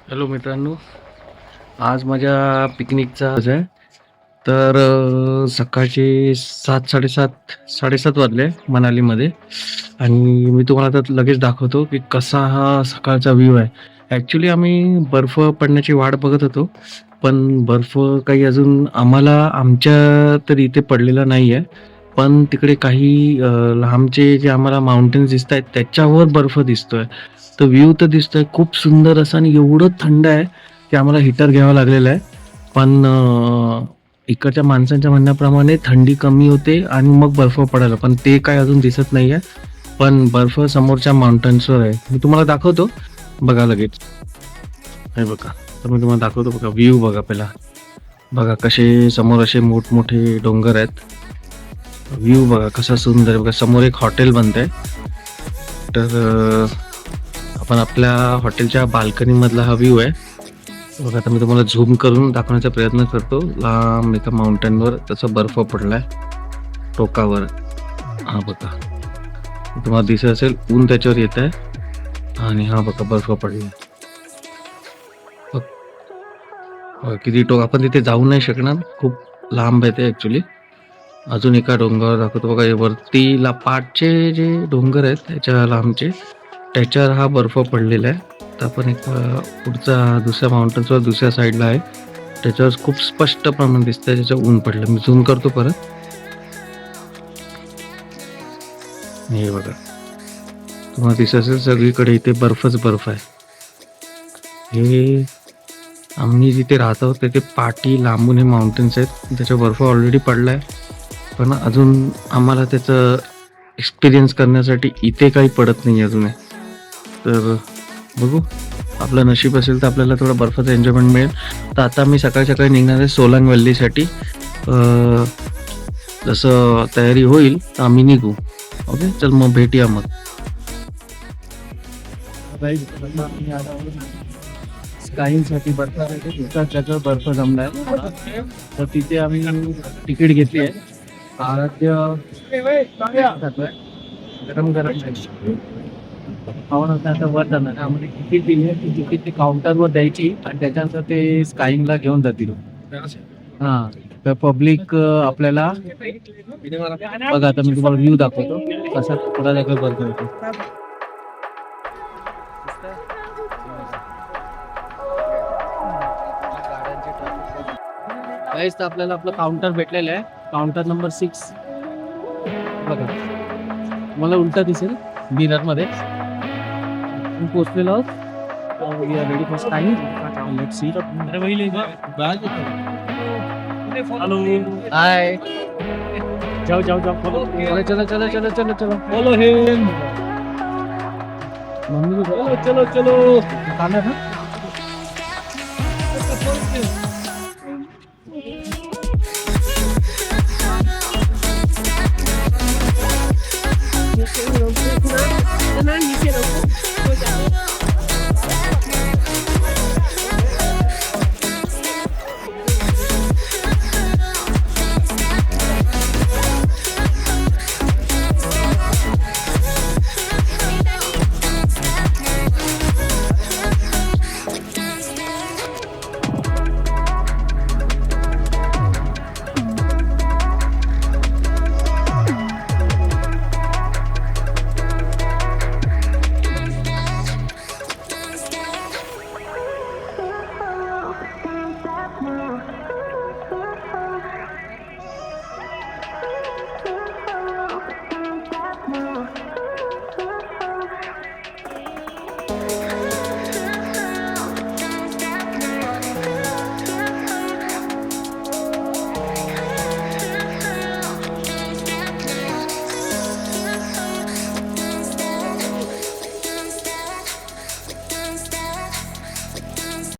Hello मित्रांनो, आज माझ्या पिकनिकचा आज आहे. तर सकाळचे 7:30 साडेसात वाजले मनालीमध्ये. आणि मी तुम्हाला आता लगेच दाखवतो की कसा हा सकाळचा व्ह्यू आहे. ॲक्च्युली आम्ही बर्फ पडण्याची वाट बघत होतो, पण बर्फ काही अजून आमच्या तर इथे पडलेला नाही आहे. पण तिकडे काही लांबचे जे आम्हाला माउंटेन्स दिसत आहेत त्याच्यावर बर्फ दिसतोय. तर व्ह्यू तर दिसतोय खूप सुंदर असं, आणि एवढं थंड आहे की आम्हाला हीटर घ्यावं लागलेलं आहे. पण इकडच्या माणसांच्या म्हणण्याप्रमाणे थंडी कमी होते आणि मग बर्फ पडायला, पण ते काय अजून दिसत नाही आहे. पण बर्फ समोरच्या माउंटन्सवर आहे. मी तुम्हाला दाखवतो, बघा लगेच. हे बघा, तर मी तुम्हाला दाखवतो. बघा व्ह्यू, बघा पहिला. बघा कसे समोर असे मोठमोठे डोंगर आहेत. व्ह्यू बघा कसा सुंदर आहे. बघा समोर एक हॉटेल बनत आहे. तर आपण आपल्या हॉटेलच्या बाल्कनी मधला हा व्ह्यू आहे. बघा आता मी तुम्हाला झूम करून दाखवण्याचा प्रयत्न करतो. लांब एका माउंटेनवर त्याचा बर्फ पडलाय टोकावर. हा बघा, तुम्हाला दिसत असेल ऊन त्याच्यावर येत आहे आणि हा बघा बर्फ पडलाय. किती टोक, आपण तिथे जाऊ नाही शकणार, खूप लांब आहे ते ऍक्च्युली. अजून एका डोंगरावर दाखवतो बघा. वरती पाठचे जे डोंगर आहेत त्याच्या लांबचे, त्याच्यावर हा बर्फ पडलेला आहे. तर आपण एक पुढचा दुसऱ्या माउंटन्सवर दुसऱ्या साईडला आहे, त्याच्यावर खूप स्पष्ट प्रमाण दिसतंय त्याच्यावर ऊन पडलं. मी झूम करतो परत. हे बघा, तुम्हाला दिसत असेल सगळीकडे इथे बर्फच बर्फ आहे. हे आम्ही जिथे राहतो तिथे पाठी लांबून हे माउंटेन्स आहेत, त्याचा बर्फ ऑलरेडी पडलाय. पण अजून आम्हाला त्याचं एक्सपिरियन्स करण्यासाठी इथे काही पडत नाही अजून आहे. तर बघू, आपलं नशीब असेल तर आपल्याला थोडा बर्फाचा एन्जॉयमेंट मिळेल. तर आता मी सकाळी सकाळी निघणार आहे सोलांग व्हॅलीसाठी. जसं तयारी होईल तर आम्ही निघू. ओके, चल मग भेटूया. मग स्काईंगसाठी बर्फ त्याच्यावर बर्फ जमलाय, तर तिथे आम्ही तिकीट घेतली आहे. आराध्य गरम गरम खाऊन होतं. आता वर जाणार त्यामध्ये तिकीट दिली आहे. ती तिकीट ते काउंटरवर द्यायची आणि त्याच्यानंतर ते स्काईंगला घेऊन जातील. हां, तर पब्लिक आपल्याला बघा. आता मी तुम्हाला व्ह्यू दाखवतो कसा थोडा जागा बर्फ होतो. तर आपल्याला आपलं काउंटर भेटलेलं आहे, काउंटर नंबर 6. बघा, मला उलटा दिसेल मिरर मध्ये. पोहोचलेलो आहोत. We are ready for skiing. Let's see. Hello, hi. जाओ जाओ जाओ, चलो चलो चलो चलो चलो चलो, फॉलो हिम. मम्मी, चलो चलो चलो. खाना है